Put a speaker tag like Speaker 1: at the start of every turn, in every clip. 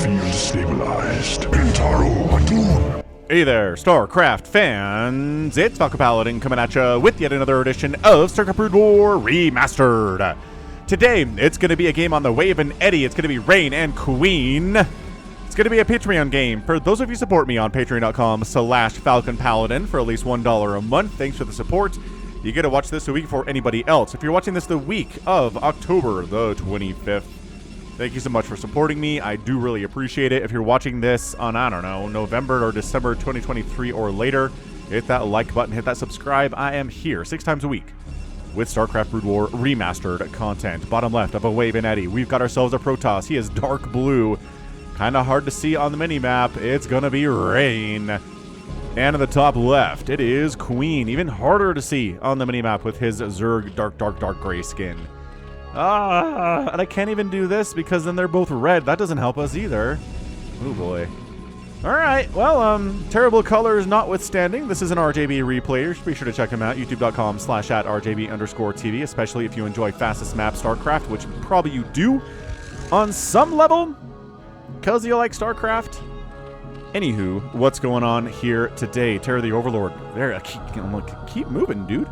Speaker 1: Field stabilized. Intaro Atun.
Speaker 2: Hey there, StarCraft fans! It's Falcon Paladin coming at you with yet another edition of StarCraft Brood War Remastered. Today, it's going to be a game on the Wave and Eddy. It's going to be Reign and Queen. It's going to be a Patreon game. For those of you who support me on patreon.com/Falcon Paladin for at least $1 a month, thanks for the support. You get to watch this a week before anybody else. If you're watching this the week of October the 25th, thank you so much for supporting me. I do really appreciate it. If you're watching this on, I don't know, November or December 2023 or later, hit that like button, hit that subscribe. I am here 6 times a week with StarCraft Brood War Remastered content. Bottom left of a Wave and Eddy, we've got ourselves a Protoss. He is dark blue. Kind of hard to see on the mini-map. It's going to be Reign. And in the top left, it is Queen. Even harder to see on the mini-map with his Zerg dark gray skin. And I can't even do this because then they're both red. That doesn't help us either. Oh boy. Alright, well, terrible colors notwithstanding, this is an RJB replay. Be sure to check him out, youtube.com/@RJB_TV, especially if you enjoy fastest map StarCraft, which probably you do on some level, because you like StarCraft. Anywho, what's going on here today? Terror the Overlord. There, keep moving, dude.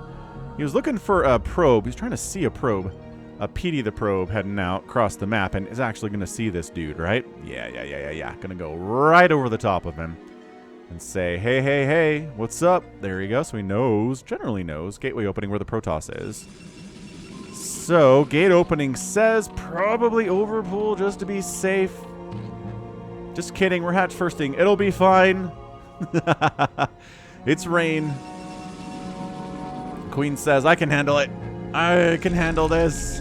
Speaker 2: He was looking for a probe. He's trying to see a probe. A PD the probe heading out across the map and is actually going to see this dude, right? Yeah. Going to go right over the top of him and say, hey, what's up? There he goes. So he knows, generally knows, gateway opening where the Protoss is. So, gate opening says probably overpull just to be safe. Just kidding, we're hatch firsting. It'll be fine. It's Reign. Queen says, I can handle it. I can handle this.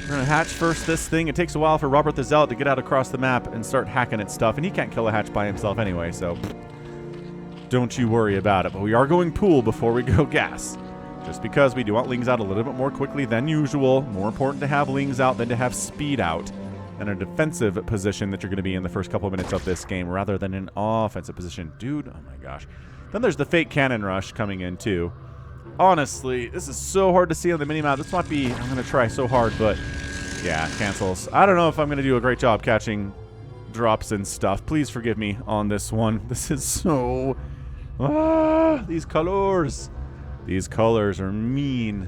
Speaker 2: We're going to hatch first this thing. It takes a while for Robert the Zealot to get out across the map and start hacking at stuff. And he can't kill a hatch by himself anyway, so don't you worry about it. But we are going pool before we go gas. Just because we do want Lings out a little bit more quickly than usual. More important to have Lings out than to have speed out. And a defensive position that you're going to be in the first couple of minutes of this game rather than an offensive position. Dude, oh my gosh. Then there's the fake cannon rush coming in too. Honestly, this is so hard to see on the minimap. This might be, I'm going to try so hard, but yeah, cancels. I don't know if I'm going to do a great job catching drops and stuff. Please forgive me on this one. This is so, these colors. These colors are mean.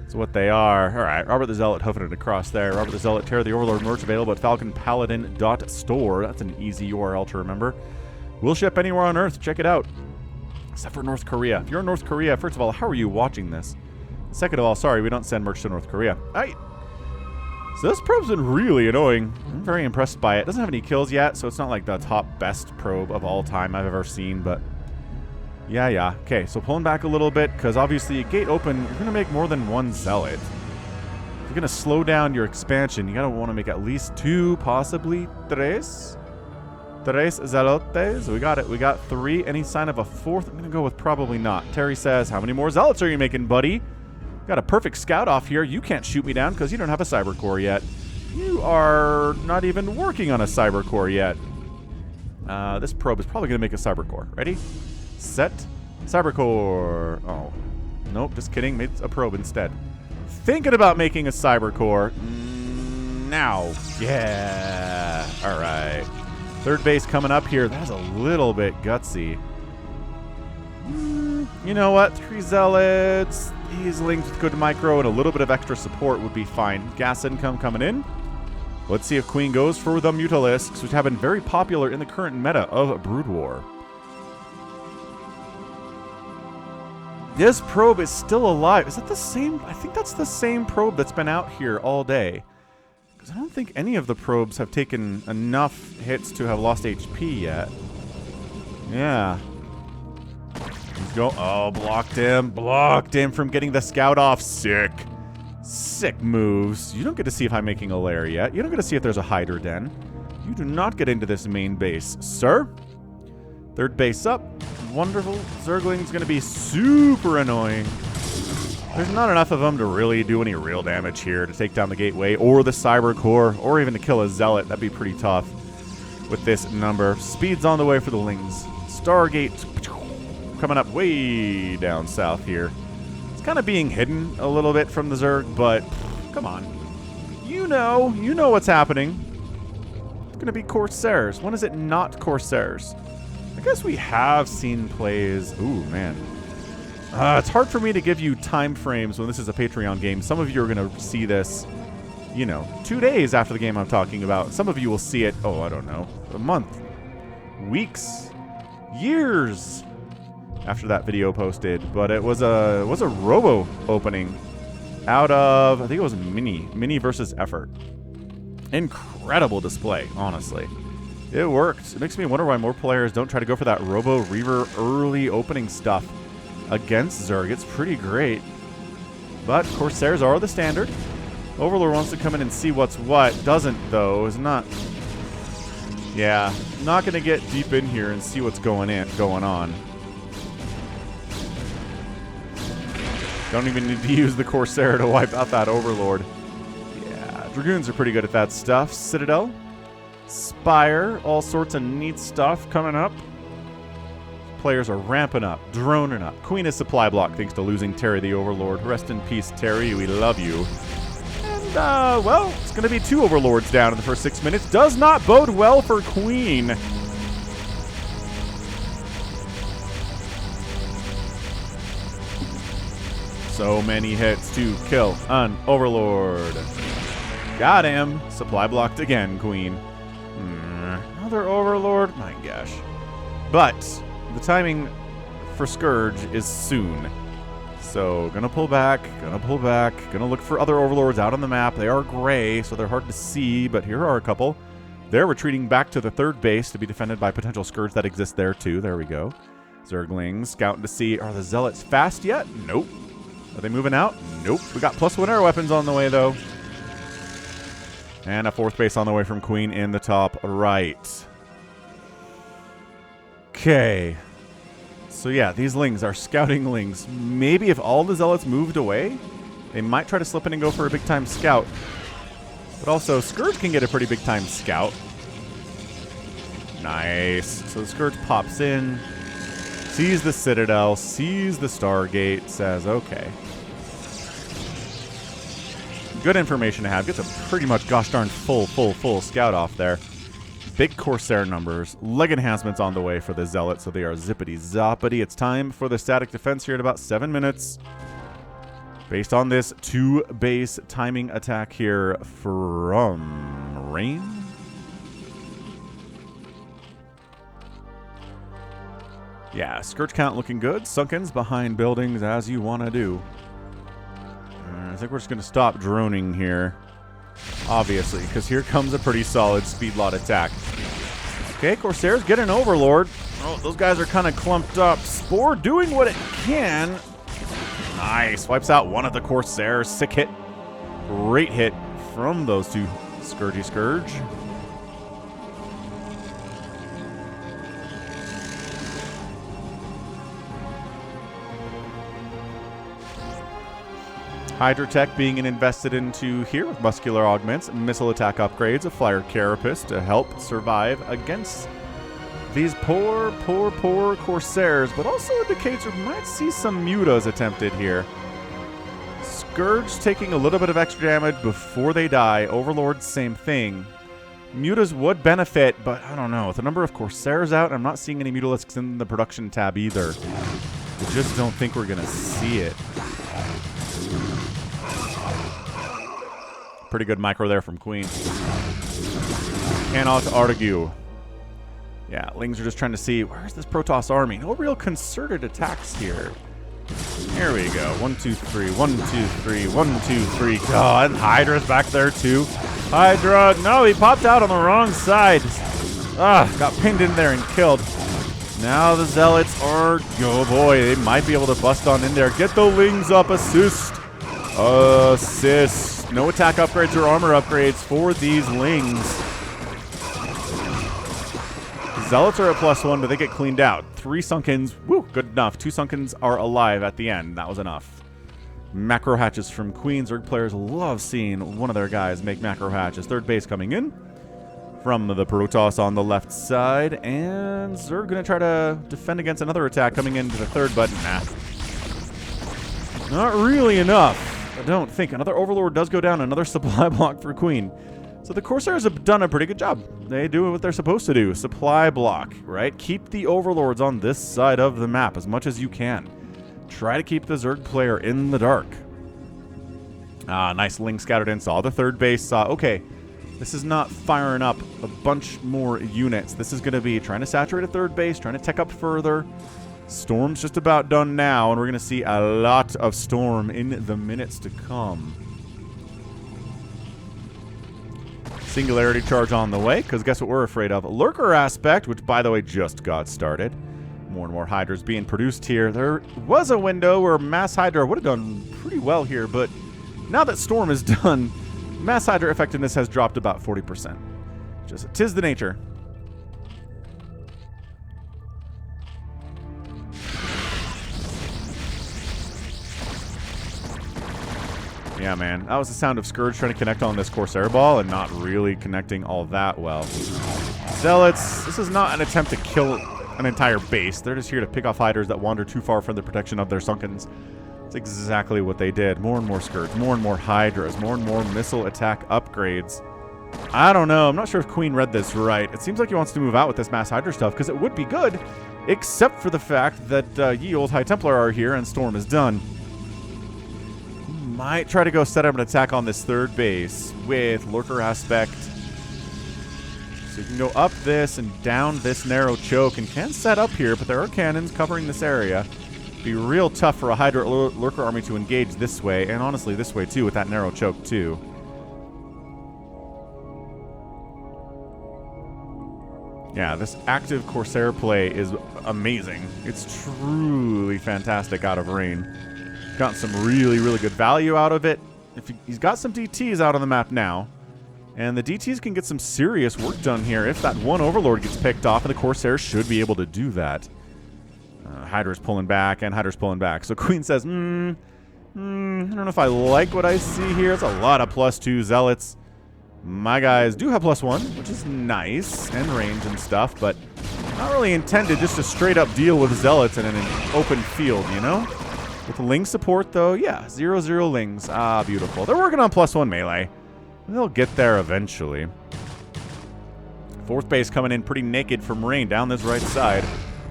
Speaker 2: That's what they are. All right, Robert the Zealot hoofing it across there. Robert the Zealot, Terror the Overlord merch available at falconpaladin.store. That's an easy URL to remember. We'll ship anywhere on Earth. Check it out. Except for North Korea. If you're in North Korea, first of all, how are you watching this? Second of all, sorry, we don't send merch to North Korea. Alright. So this probe's been really annoying. I'm very impressed by it. It doesn't have any kills yet, so it's not like the top best probe of all time I've ever seen, but yeah. Okay, so pulling back a little bit, because obviously, gate open, you're going to make more than one Zealot. If you're going to slow down your expansion, you're going to want to make at least 2, possibly 3. Tres Zealotes. We got it. We got 3. Any sign of a 4th? I'm going to go with probably not. Terry says, how many more Zealots are you making, buddy? Got a perfect scout off here. You can't shoot me down because you don't have a cyber core yet. You are not even working on a cyber core yet. This probe is probably going to make a cyber core. Ready? Set. Cyber core. Oh. Nope, just kidding. Made a probe instead. Thinking about making a cyber core. Now. Yeah. All right. Third base coming up here. That's a little bit gutsy. You know what? 3 Zealots. These linked with good micro and a little bit of extra support would be fine. Gas income coming in. Let's see if Queen goes for the Mutalisks, which have been very popular in the current meta of Brood War. This probe is still alive. Is that the same? I think that's the same probe that's been out here all day. I don't think any of the probes have taken enough hits to have lost HP yet. Yeah. He's go. Oh, blocked him. Blocked him from getting the scout off. Sick. Sick moves. You don't get to see if I'm making a lair yet. You don't get to see if there's a hider den. You do not get into this main base, sir. Third base up. Wonderful. Zergling's going to be super annoying. There's not enough of them to really do any real damage here to take down the gateway or the cyber core or even to kill a zealot. That'd be pretty tough with this number. Speed's on the way for the Lings. Stargate coming up way down south here. It's kind of being hidden a little bit from the Zerg, but come on. You know what's happening. going to be Corsairs. When is it not Corsairs? I guess we have seen plays. Ooh, man. It's hard for me to give you time frames when this is a Patreon game. Some of you are going to see this, you know, 2 days after the game I'm talking about. Some of you will see it, oh, I don't know, a month, weeks, years after that video posted. But it was a robo opening out of, I think it was Mini versus Effort. Incredible display, honestly. It worked. It makes me wonder why more players don't try to go for that Robo Reaver early opening stuff against Zerg. It's pretty great. But Corsairs are the standard. Overlord wants to come in and see what's what. Doesn't, though. Is not... Yeah, not going to get deep in here and see what's going on. Don't even need to use the Corsair to wipe out that Overlord. Yeah, Dragoons are pretty good at that stuff. Citadel, Spire, all sorts of neat stuff coming up. Players are ramping up, droning up. Queen is supply block thanks to losing Terry the Overlord. Rest in peace, Terry. We love you. And, well, it's going to be 2 Overlords down in the first 6 minutes. Does not bode well for Queen. So many hits to kill an Overlord. Got him. Supply blocked again, Queen. Another Overlord? My gosh. But the timing for Scourge is soon. So, gonna pull back, gonna look for other Overlords out on the map. They are gray, so they're hard to see, but here are a couple. They're retreating back to the 3rd base to be defended by potential Scourge that exists there too. There we go. Zerglings, scouting to see, are the Zealots fast yet? Nope. Are they moving out? Nope. We got +1 air weapons on the way, though. And a 4th base on the way from Queen in the top right. Okay. So yeah, these Lings are scouting Lings. Maybe if all the Zealots moved away, they might try to slip in and go for a big-time scout. But also, Scourge can get a pretty big-time scout. Nice. So the Scourge pops in, sees the Citadel, sees the Stargate, says, okay. Good information to have. Gets a pretty much gosh darn full scout off there. Big Corsair numbers. Leg enhancements on the way for the Zealots, so they are zippity-zoppity. It's time for the static defense here in about 7 minutes. Based on this 2-base timing attack here from Rain. Yeah, Scourge count looking good. Sunkens behind buildings as you want to do. I think we're just going to stop droning here. Obviously, because here comes a pretty solid speed lot attack. Okay, Corsairs get an Overlord. Oh, those guys are kind of clumped up. Spore doing what it can. Nice. Wipes out one of the Corsairs. Sick hit. Great hit from those 2 Scourgy Scourge. Hydrotech being invested into here with muscular augments, missile attack upgrades, a flyer carapace to help survive against these poor Corsairs, but also indicates we might see some mutas attempted here. Scourge taking a little bit of extra damage before they die. Overlord, same thing. Mutas would benefit, but I don't know. With the number of Corsairs out, I'm not seeing any Mutalisks in the production tab either. I just don't think we're going to see it. Pretty good micro there from Queen. Cannot argue. Yeah, Lings are just trying to see, where's this Protoss army? No real concerted attacks here. Here we go. 1, 2, 3. 1, 2, 3. 1, 2, 3. God, Hydra's back there too. Hydra, no, he popped out on the wrong side. Got pinned in there and killed. Now the Zealots are, oh boy, they might be able to bust on in there. Get the Lings up, assist. Assist. No attack upgrades or armor upgrades for these Lings. Zealots are at +1, but they get cleaned out. 3 Sunkens, woo, good enough. 2 Sunkens are alive at the end. That was enough. Macro hatches from Queen. Zerg players love seeing one of their guys make macro hatches. 3rd base coming in from the Protoss on the left side. And Zerg going to try to defend against another attack coming into the 3rd, but nah. Not really enough. I don't think. Another Overlord does go down. Another supply block for Queen. So the Corsairs have done a pretty good job. They do what they're supposed to do. Supply block, right? Keep the Overlords on this side of the map as much as you can. Try to keep the Zerg player in the dark. Nice Ling scattered in. Saw the third base. Okay, this is not firing up a bunch more units. This is going to be trying to saturate a third base, trying to tech up further. Storm's just about done now, and we're going to see a lot of Storm in the minutes to come. Singularity charge on the way, because guess what we're afraid of? Lurker aspect, which, by the way, just got started. More and more Hydras being produced here. There was a window where Mass Hydra would have done pretty well here, but now that Storm is done, Mass Hydra effectiveness has dropped about 40%. Just, 'tis the nature. Yeah, man. That was the sound of Scourge trying to connect on this Corsair ball and not really connecting all that well. Zealots, this is not an attempt to kill an entire base. They're just here to pick off Hydras that wander too far from the protection of their Sunkens. That's exactly what they did. More and more Scourge, more and more Hydras, more and more missile attack upgrades. I don't know. I'm not sure if Queen read this right. It seems like he wants to move out with this Mass Hydra stuff because it would be good, except for the fact that ye old High Templar are here and Storm is done. Might try to go set up an attack on this third base with Lurker aspect. So you can go up this and down this narrow choke and can set up here, but there are cannons covering this area. Be real tough for a Hydra Lurker army to engage this way, and honestly this way too with that narrow choke too. Yeah, this active Corsair play is amazing. It's truly fantastic out of Rain. Got some really, really good value out of it. He's got some DTs out on the map now. And the DTs can get some serious work done here if that one Overlord gets picked off, and the Corsairs should be able to do that. Hydra's pulling back, and Hydra's pulling back. So Queen says, I don't know if I like what I see here. It's a lot of +2 Zealots. My guys do have +1, which is nice, and range and stuff, but not really intended just to straight up deal with Zealots in an open field, you know? With Ling support, though, yeah, 0/0 Lings. Ah, beautiful. They're working on +1 melee. They'll get there eventually. Fourth base coming in pretty naked from Rain down this right side.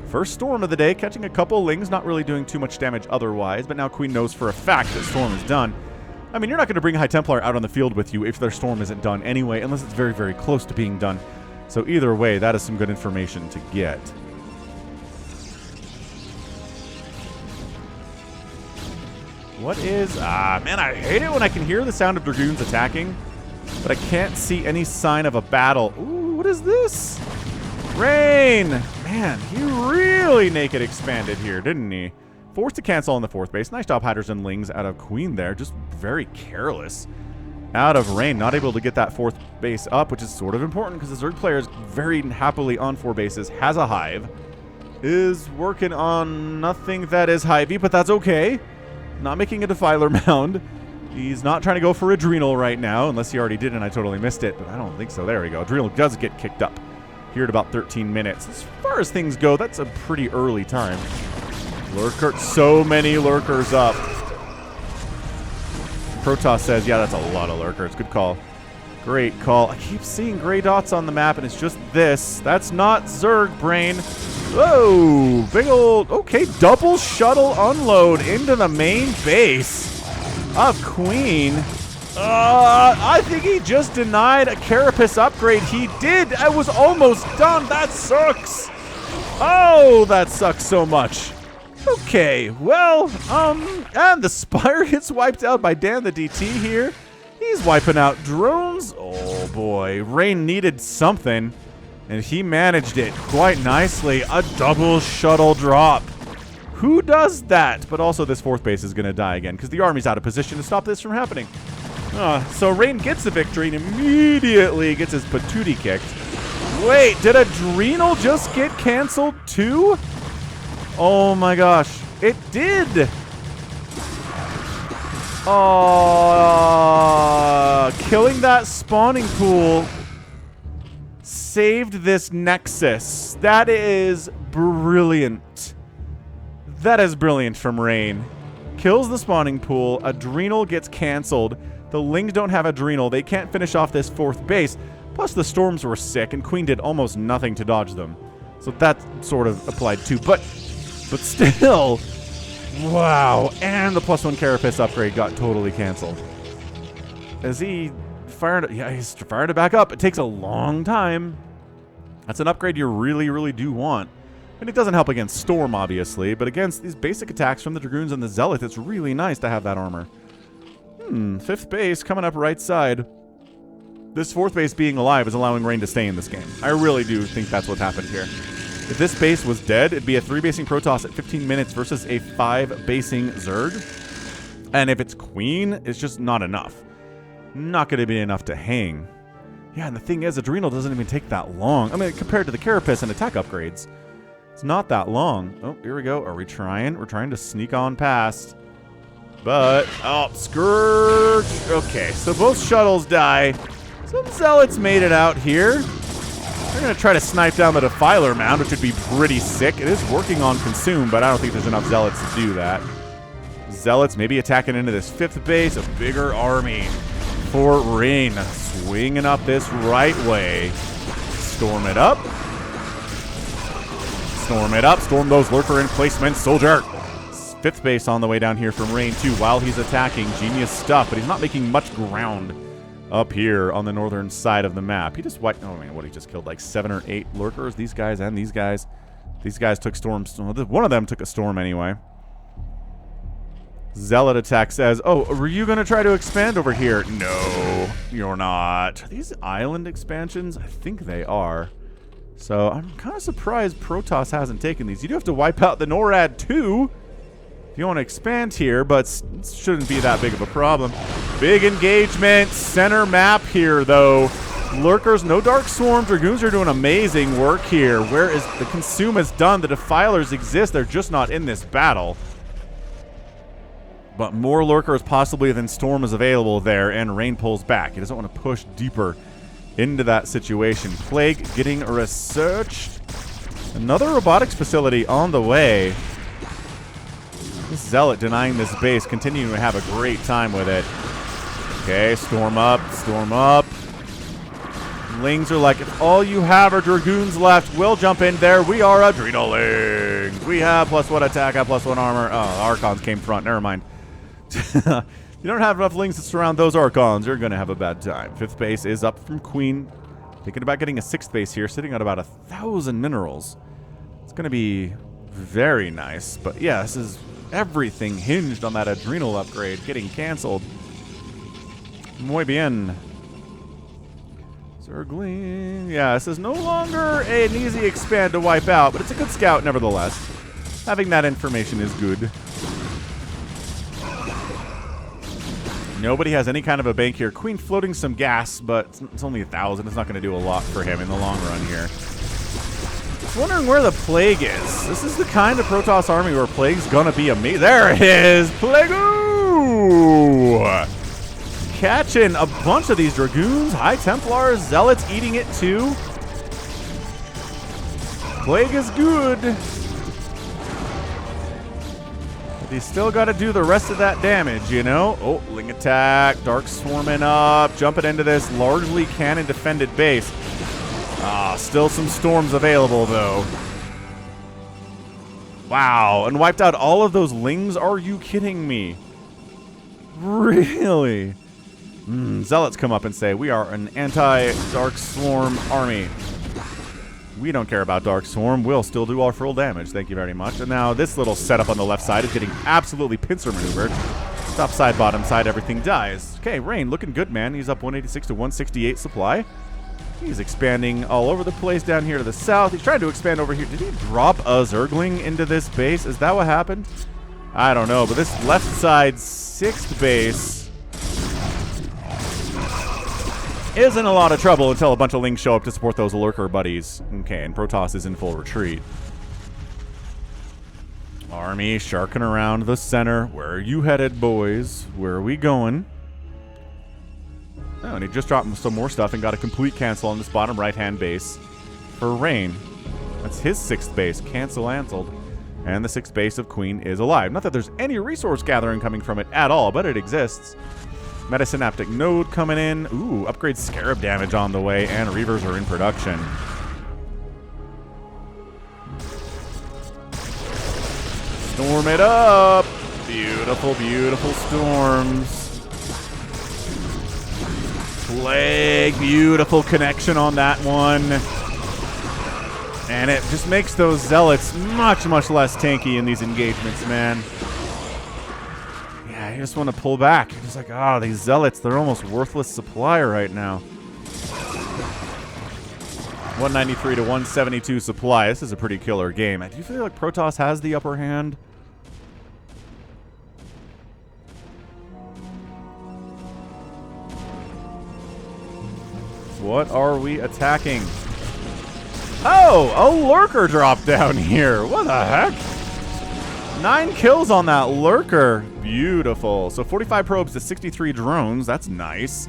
Speaker 2: First Storm of the day, catching a couple Lings, not really doing too much damage otherwise, but now Queen knows for a fact that Storm is done. I mean, you're not going to bring High Templar out on the field with you if their Storm isn't done anyway, unless it's very, very close to being done. So either way, that is some good information to get. What is... man, I hate it when I can hear the sound of Dragoons attacking, but I can't see any sign of a battle. Ooh, what is this? Rain! Man, he really naked expanded here, didn't he? Forced to cancel on the fourth base. Nice job, Hydras and Lings out of Queen there. Just very careless. Out of Rain, not able to get that fourth base up, which is sort of important because the Zerg player is very happily on 4 bases, has a Hive, is working on nothing that is Hivey, but that's okay. Not making a Defiler mound. He's not trying to go for Adrenal right now, unless he already did and I totally missed it, but I don't think so. There we go. Adrenal does get kicked up here at about 13 minutes. As far as things go, that's a pretty early time. Lurker, so many Lurkers up. Protoss says, yeah, that's a lot of Lurkers. Good call. Great call. I keep seeing gray dots on the map, and it's just this. That's not Zerg, brain. Whoa, big old, okay, double shuttle unload into the main base of Queen. I think he just denied a Carapace upgrade. He did. I was almost done. That sucks. Oh, that sucks so much. Okay, well, and the Spire gets wiped out by Dan the DT here. He's wiping out drones. Oh boy, Rain needed something, and he managed it quite nicely. A double shuttle drop. Who does that? But also this fourth base is going to die again because the army's out of position to stop this from happening. So Rain gets the victory and immediately gets his patootie kicked. Wait, did Adrenal just get canceled too? Oh my gosh, it did! Killing that spawning pool saved this Nexus. That is brilliant. That is brilliant from Rain. Kills the spawning pool, Adrenal gets canceled. The Lings don't have Adrenal. They can't finish off this 4th base. Plus, the Storms were sick, and Queen did almost nothing to dodge them. So that sort of applied too. But still, wow. And the +1 Carapace upgrade got totally canceled. As he fired it, yeah, he's fired it back up. It takes a long time. That's an upgrade you really, really do want. And it doesn't help against Storm, obviously, but against these basic attacks from the Dragoons and the Zealot, it's really nice to have that armor. 5th base coming up right side. This 4th base being alive is allowing Rain to stay in this game. I really do think that's what happened here. If this base was dead, it'd be a 3-basing Protoss at 15 minutes versus a 5-basing Zerg. And if it's Queen, it's just not enough. Not going to be enough to hang. Yeah, and the thing is, Adrenal doesn't even take that long. I mean, compared to the Carapace and attack upgrades, it's not that long. Oh, here we go. Are we trying? We're trying to sneak on past. But, oh, Scourge. Okay, so both shuttles die. Some Zealots made it out here. They're going to try to snipe down the Defiler Mound, which would be pretty sick. It is working on Consume, but I don't think there's enough Zealots to do that. Zealots maybe attacking into this 5th base, a bigger army for Rain. Swinging up this right way. Storm it up. Storm it up. Storm those lurker emplacements, soldier. 5th base on the way down here from Rain, too, while he's attacking. Genius stuff, but he's not making much ground up here on the northern side of the map. He just wiped, oh man, what, he just killed like 7 or 8 lurkers, these guys and these guys. These guys took storms. One of them took a storm anyway. Zealot attack says, oh, were you going to try to expand over here? No, you're not. Are these island expansions? I think they are. So I'm kind of surprised Protoss hasn't taken these. You do have to wipe out the NORAD too if you want to expand here, but it shouldn't be that big of a problem. Big engagement, center map here though. Lurkers, no Dark Swarm. Dragoons are doing amazing work here. Where is the Consume is done? The Defilers exist. They're just not in this battle. But more Lurkers possibly than Storm is available there, and Rain pulls back. He doesn't want to push deeper into that situation. Plague getting researched. Another robotics facility on the way. This Zealot denying this base, continuing to have a great time with it. Okay, storm up, storm up. Lings are like, if all you have are Dragoons left, we'll jump in there. We are Adrenalings. We have +1 attack, have +1 armor. Oh, Archons came front. Never mind. You don't have enough Lings to surround those Archons, you're going to have a bad time. 5th base is up from Queen. Thinking about getting a 6th base here, sitting at about 1,000 minerals. It's going to be very nice. But yeah, this is everything hinged on that Adrenal upgrade getting canceled. Muy bien. Zergling. Yeah, this is no longer an easy expand to wipe out, but it's a good scout nevertheless. Having that information is good. Nobody has any kind of a bank here. Queen floating some gas, but it's only 1,000. It's not going to do a lot for him in the long run here. Just wondering where the Plague is. This is the kind of Protoss army where Plague's going to be amazing. There it is! Plague-oo! Catching a bunch of these Dragoons, High Templars, Zealots eating it too. Plague is good. But he's still got to do the rest of that damage, you know? Oh, Ling attack, Dark Swarming up, jumping into this largely cannon defended base. Ah, still some storms available though. Wow, and wiped out all of those Lings? Are you kidding me? Really? Zealots come up and say, we are an anti-Dark Swarm army. We don't care about Dark Swarm. We'll still do our full damage. Thank you very much. And now this little setup on the left side is getting absolutely pincer maneuvered. Top side, bottom side, everything dies. Okay, Rain looking good, man. He's up 186 to 168 supply. He's expanding all over the place down here to the south. He's trying to expand over here. Did he drop a Zergling into this base? Is that what happened? I don't know, but this left side 6th base is in a lot of trouble until a bunch of Lings show up to support those Lurker buddies. Okay, and Protoss is in full retreat. Army sharking around the center. Where are you headed, boys? Where are we going? Oh, and he just dropped some more stuff and got a complete cancel on this bottom right-hand base for Rain. That's his 6th base, cancel-anceled. And the 6th base of Queen is alive. Not that there's any resource gathering coming from it at all, but it exists. Metasynaptic node coming in. Ooh, upgrade scarab damage on the way, and Reavers are in production. Storm it up. Beautiful, beautiful storms. Plague, beautiful connection on that one. And it just makes those zealots much, much less tanky in these engagements, man. Yeah, you just want to pull back. You're just like, oh, these zealots, they're almost worthless supply right now. 193 to 172 supply. This is a pretty killer game. Do you feel like Protoss has the upper hand? What are we attacking? Oh, a lurker dropped down here. What the heck? 9 kills on that lurker. Beautiful. So 45 probes to 63 drones. That's nice.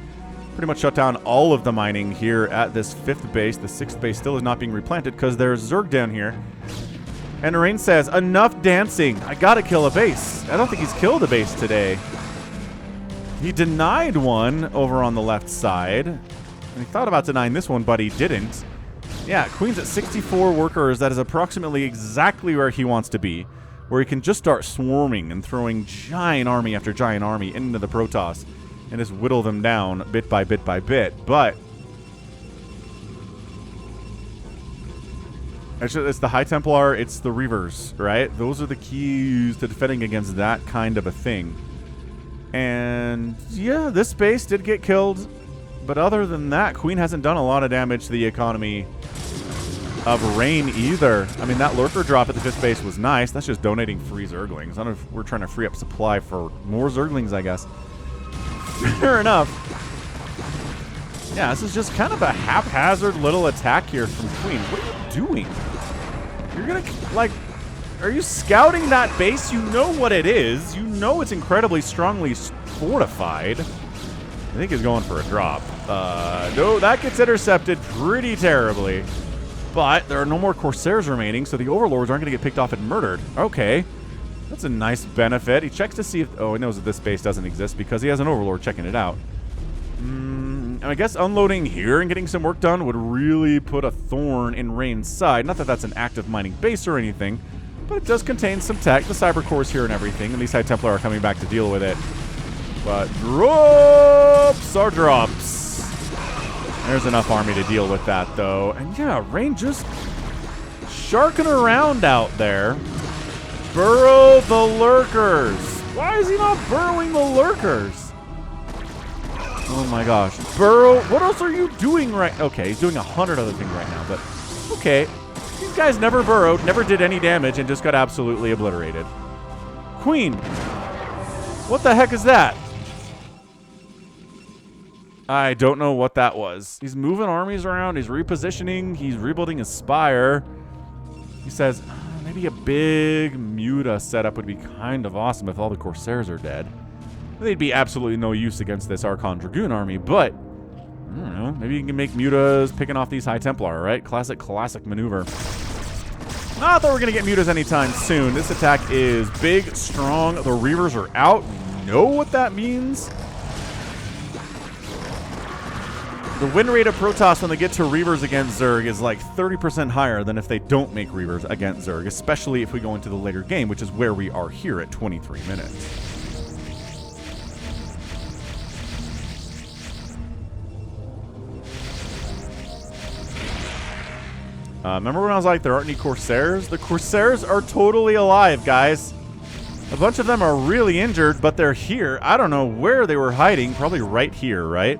Speaker 2: Pretty much shut down all of the mining here at this 5th base. The 6th base still is not being replanted because there's Zerg down here. And Rain says, enough dancing. I gotta kill a base. I don't think he's killed a base today. He denied one over on the left side. And he thought about denying this one, but he didn't. Yeah, Queen's at 64 workers. That is approximately exactly where he wants to be. Where he can just start swarming and throwing giant army after giant army into the Protoss. And just whittle them down bit by bit by bit. But it's the High Templar, it's the Reavers, right? Those are the keys to defending against that kind of a thing. And yeah, this base did get killed. But other than that, Queen hasn't done a lot of damage to the economy of Rain either. I mean, that lurker drop at the 5th base was nice. That's just donating free Zerglings. I don't know if we're trying to free up supply for more Zerglings, I guess. Fair enough. Yeah, this is just kind of a haphazard little attack here from Queen. What are you doing? You're gonna, like, are you scouting that base? You know what it is. You know it's incredibly strongly fortified. I think he's going for a drop. No, that gets intercepted pretty terribly. But there are no more Corsairs remaining, so the Overlords aren't going to get picked off and murdered. Okay. That's a nice benefit. He checks to see if... Oh, he knows that this base doesn't exist because he has an Overlord checking it out. I guess unloading here and getting some work done would really put a thorn in Rain's side. Not that that's an active mining base or anything, but it does contain some tech, the cyber cores here and everything, and these High Templar are coming back to deal with it. But drops are drops. There's enough army to deal with that, though. And yeah, Rain just sharking around out there. Burrow the lurkers. Why is he not burrowing the lurkers? Oh my gosh. Burrow. What else are you doing right? Okay, he's doing 100 other things right now, but okay. These guys never burrowed, never did any damage, and just got absolutely obliterated. Queen. What the heck is that? I don't know what that was. He's moving armies around. He's repositioning. He's rebuilding his spire. He says, maybe a big Muta setup would be kind of awesome if all the Corsairs are dead. They'd be absolutely no use against this Archon Dragoon army, but I don't know. Maybe you can make Mutas picking off these High Templar, right? Classic maneuver. Not that we're going to get Mutas anytime soon. This attack is big, strong. The Reavers are out. You know what that means? The win rate of Protoss when they get to Reavers against Zerg is like 30% higher than if they don't make Reavers against Zerg, especially if we go into the later game, which is where we are here at 23 minutes. Remember when I was like, there aren't any Corsairs? The Corsairs are totally alive, guys. A bunch of them are really injured, but they're here. I don't know where they were hiding. Probably right here, right?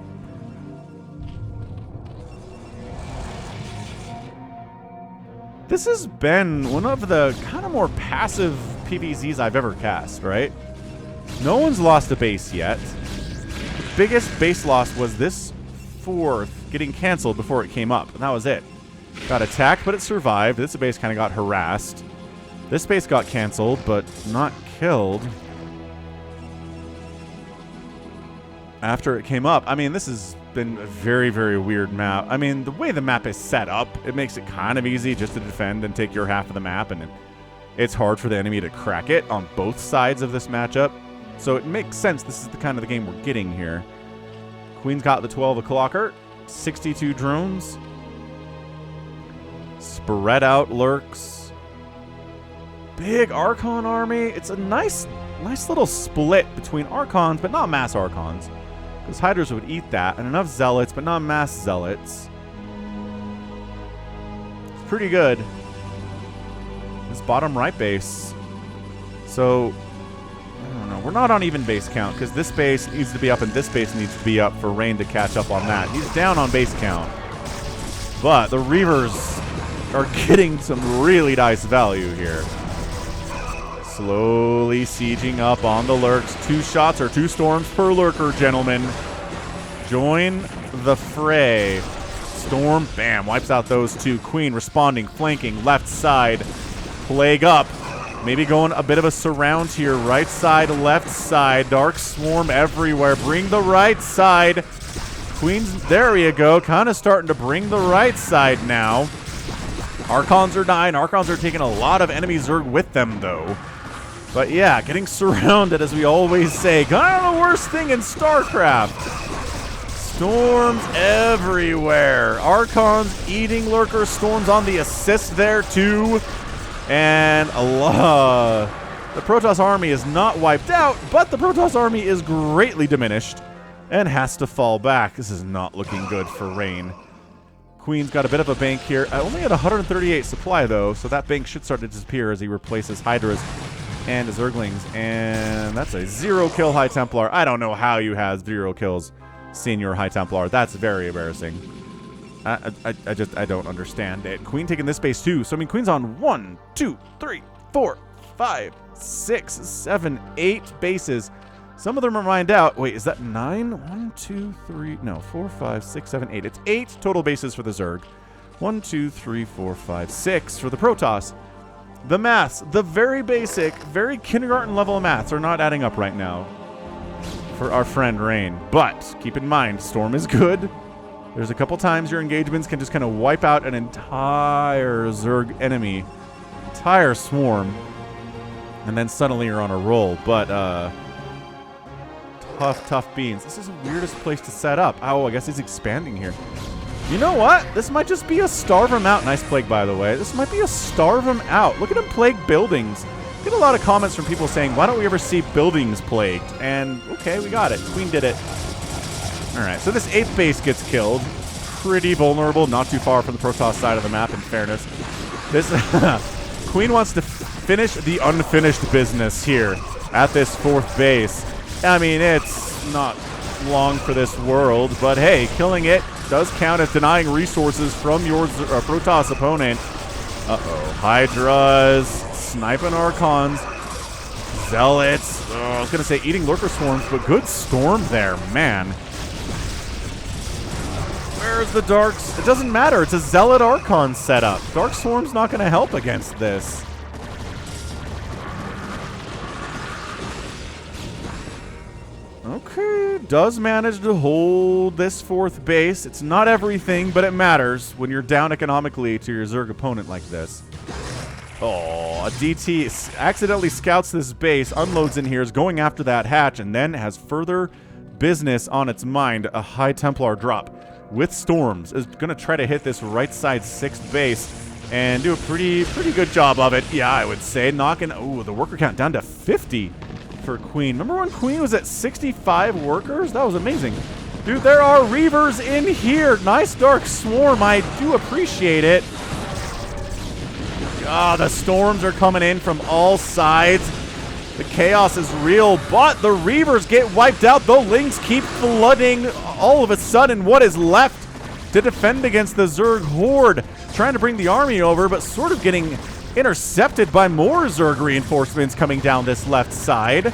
Speaker 2: This has been one of the kind of more passive PvZs I've ever cast, right? No one's lost a base yet. The biggest base loss was this 4th getting canceled before it came up, and that was it. Got attacked, but it survived. This base kind of got harassed. This base got canceled, but not killed. After it came up. I mean, this has been a very, very weird map. I mean, the way the map is set up, it makes it kind of easy just to defend and take your half of the map, and it's hard for the enemy to crack it on both sides of this matchup. So it makes sense this is the kind of the game we're getting here. Queen's got the 12 o'clocker. 62 drones. Spread out lurks. Big Archon army. It's a nice little split between Archons, but not mass Archons. Because Hydras would eat that. And enough Zealots, but not mass Zealots. It's pretty good. This bottom right base. So, I don't know. We're not on even base count, because this base needs to be up and this base needs to be up for Rain to catch up on that. He's down on base count. But the Reavers are getting some really nice value here. Slowly sieging up on the lurks. 2 shots or 2 storms per lurker, gentlemen. Join the fray. Storm, bam, wipes out those 2. Queen responding, flanking, left side. Plague up. Maybe going a bit of a surround here. Right side, left side. Dark Swarm everywhere. Bring the right side. Queen's, there you go. Kind of starting to bring the right side now. Archons are dying. Archons are taking a lot of enemy Zerg with them, though. But yeah, getting surrounded, as we always say. Kind of the worst thing in StarCraft. Storms everywhere. Archons eating lurker. Storms on the assist there, too. And Allah. The Protoss army is not wiped out, but the Protoss army is greatly diminished and has to fall back. This is not looking good for Rain. Queen's got a bit of a bank here. Only at 138 supply, though, so that bank should start to disappear as he replaces Hydras and Zerglings. And that's a 0-kill High Templar. I don't know how you have 0 kills, Senior High Templar. That's very embarrassing. I don't understand it. Queen taking this base, too. So, I mean, Queen's on 1, 2, 3, 4, 5, 6, 7, 8 bases. Some of them are mined out. Wait, is that 9? 1, 2, 3, no, 4, 5, 6, 7, 8. It's 8 total bases for the Zerg. 1, 2, 3, 4, 5, 6 for the Protoss. The maths, the very basic, very kindergarten level maths are not adding up right now for our friend Rain. But keep in mind, Storm is good. There's a couple times your engagements can just kind of wipe out an entire Zerg enemy, entire swarm, and then suddenly you're on a roll. But, tough beans. This is the weirdest place to set up. Oh, I guess he's expanding here. You know what? This might just be a starve him out. Nice plague, by the way. This might be a starve him out. Look at him plague buildings. Get a lot of comments from people saying, why don't we ever see buildings plagued? And, okay, we got it. Queen did it. All right, so this 8th base gets killed. Pretty vulnerable. Not too far from the Protoss side of the map, in fairness. This Queen wants to finish the unfinished business here at this 4th base. I mean, it's not long for this world, but hey, killing it does count as denying resources from your Protoss opponent. Uh-oh. Hydras, sniping Archons, Zealots. I was going to say eating Lurker Swarms, but good Storm there, man. Where's the Darks? It doesn't matter. It's a Zealot Archon setup. Dark Swarm's not going to help against this. Okay, does manage to hold this 4th base. It's not everything, but it matters when you're down economically to your Zerg opponent like this. Oh, a DT accidentally scouts this base, unloads in here, is going after that hatch, and then has further business on its mind. A High Templar drop with Storms is going to try to hit this right side 6th base and do a pretty good job of it. Yeah, I would say. Knocking, ooh, the worker count down to 50. For Queen. Remember when Queen was at 65 workers? That was amazing. Dude, there are Reavers in here. Nice Dark Swarm. I do appreciate it. Ah, the Storms are coming in from all sides. The chaos is real, but the Reavers get wiped out. The Lings keep flooding. All of a sudden, what is left to defend against the Zerg Horde? Trying to bring the army over, but sort of getting intercepted by more Zerg reinforcements coming down this left side.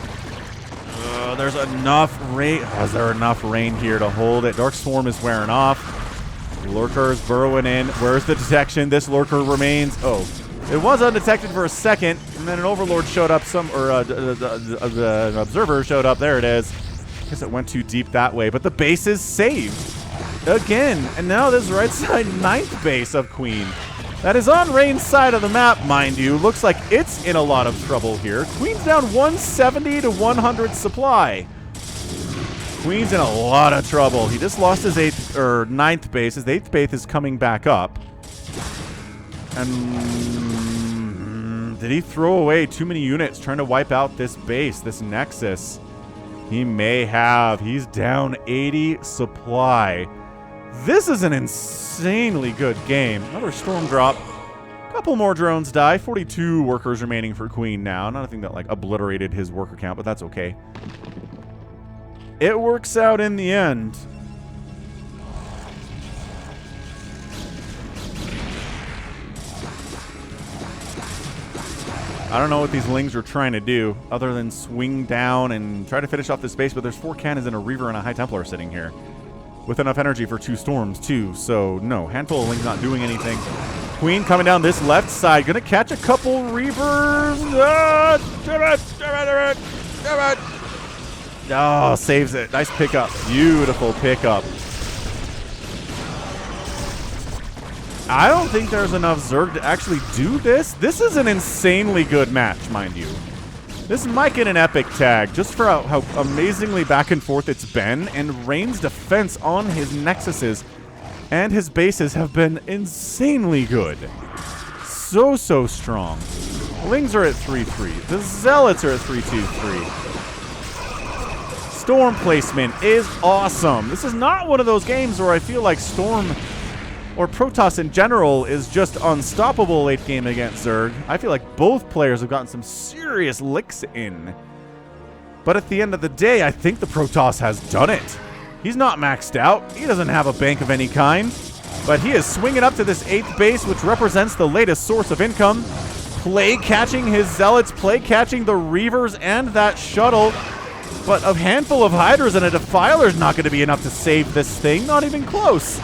Speaker 2: There's enough rain. Is there enough rain here to hold it? Dark Swarm is wearing off. Lurkers burrowing in. Where's the detection? This Lurker remains. Oh, it was undetected for a second, and then an Overlord showed up. An Observer showed up. There it is. I guess it went too deep that way, but the base is saved again. And now this right side 9th base of Queen. that is on Rain's side of the map, mind you. Looks like it's in a lot of trouble here. Queen's down 170 to 100 supply. Queen's in a lot of trouble. He just lost his 9th base. His 8th base is coming back up. And did he throw away too many units trying to wipe out this base, this Nexus? He may have. He's down 80 supply. This is an insanely good game. Another storm drop. Couple more drones die. 42 workers remaining for Queen now. Nothing that like obliterated his worker count, but that's okay. It works out in the end. I don't know what these Lings are trying to do other than swing down and try to finish off this base, but there's 4 cannons and a Reaver and a High Templar sitting here with enough energy for 2 storms too. So no, handful of Lings not doing anything. Queen coming down this left side, gonna catch a couple Reavers. Oh, saves it. Nice pickup. Beautiful pickup. I don't think there's enough Zerg to actually do this. This is an insanely good match, mind you. This might get an epic tag, just for how amazingly back and forth it's been, and Rain's defense on his Nexuses and his bases have been insanely good. So strong. Lings are at 3-3. The Zealots are at 3-2-3. Storm placement is awesome. This is not one of those games where I feel like Storm or Protoss in general is just unstoppable late game against Zerg. I feel like both players have gotten some serious licks in. But at the end of the day, I think the Protoss has done it. He's not maxed out. He doesn't have a bank of any kind. But he is swinging up to this 8th base, which represents the latest source of income. Play catching his Zealots, play catching the Reavers and that shuttle. But a handful of Hydras and a Defiler's not going to be enough to save this thing. Not even close.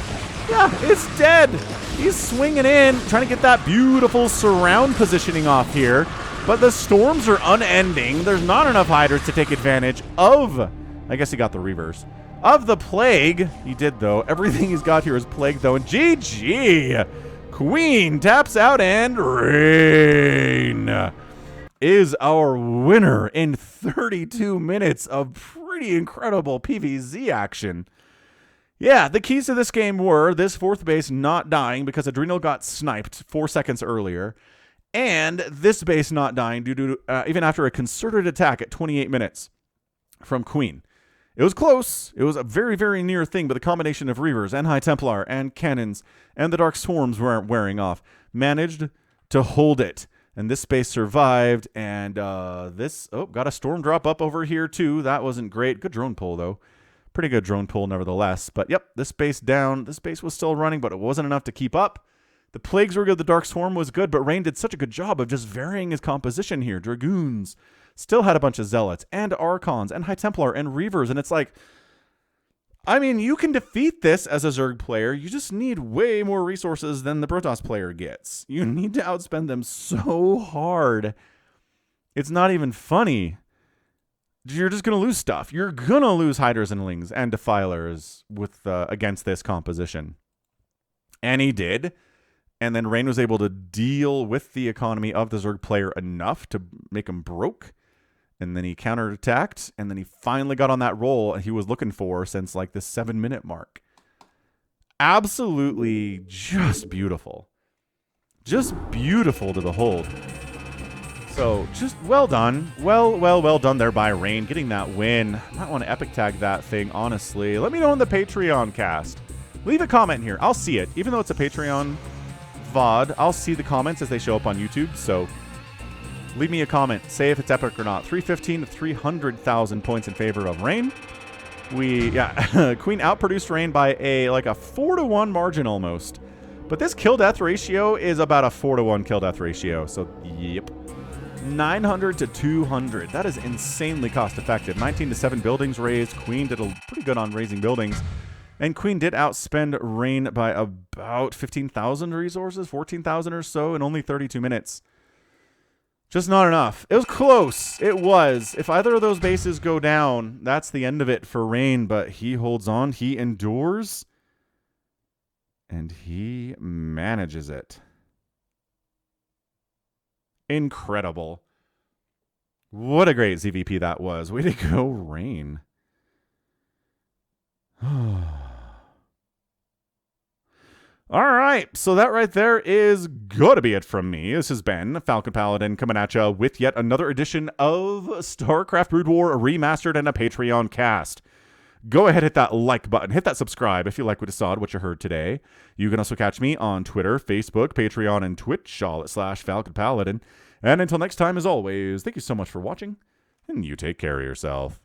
Speaker 2: Yeah, it's dead. He's swinging in, trying to get that beautiful surround positioning off here. But the storms are unending. There's not enough Hydras to take advantage of, I guess he got the Reavers, of the Plague. He did, though. Everything he's got here is Plague, though. And GG! Queen taps out, and Rain is our winner in 32 minutes of pretty incredible PvZ action. Yeah, the keys to this game were this 4th base not dying because Adrenal got sniped 4 seconds earlier, and this base not dying due to even after a concerted attack at 28 minutes from Queen. It was close. It was a very, very near thing, but the combination of Reavers and High Templar and Cannons and the Dark Swarms weren't wearing off. Managed to hold it, and this base survived, and got a storm drop up over here too. That wasn't great. Good drone pull, though. Pretty good drone pull nevertheless. But yep, this base down. This base was still running, but it wasn't enough to keep up. The Plagues were good. The Dark Swarm was good, but Rain did such a good job of just varying his composition here. Dragoons still had a bunch of Zealots and Archons and High Templar and Reavers. And it's like, I mean, you can defeat this as a Zerg player. You just need way more resources than the Protoss player gets. You need to outspend them so hard. It's not even funny. You're just going to lose stuff. You're going to lose Hydras and Lings and Defilers with against this composition. And he did. And then Rain was able to deal with the economy of the Zerg player enough to make him broke. And then he counterattacked. And then he finally got on that roll he was looking for since like the 7-minute mark. Absolutely just beautiful. Just beautiful to behold. So, just well done. Well done there by Rain, getting that win. Might want to epic tag that thing, honestly. Let me know in the Patreon cast. Leave a comment here. I'll see it. Even though it's a Patreon VOD, I'll see the comments as they show up on YouTube. So, leave me a comment. Say if it's epic or not. 315 to 300,000 points in favor of Rain. Queen outproduced Rain by a 4-to-1 margin almost. But this kill-death ratio is about a 4-to-1 kill-death ratio. So, yep. 900 to 200. That is insanely cost-effective. 19 to 7 buildings raised. Queen did pretty good on raising buildings. And Queen did outspend Rain by about 15,000 resources, 14,000 or so in only 32 minutes. Just not enough. It was close. It was. If either of those bases go down, that's the end of it for Rain. But he holds on. He endures. And he manages it. Incredible. What a great ZVP that was. Way to go, Rain. All right, so that right there is going to be it from me. This has been Falcon Paladin coming at you with yet another edition of StarCraft Brood War Remastered and a Patreon cast. Go ahead, hit that like button, hit that subscribe if you like what you saw, what you heard today. You can also catch me on Twitter, Facebook, Patreon, and Twitch, all at /Falcon Paladin. And until next time, as always, thank you so much for watching, and you take care of yourself.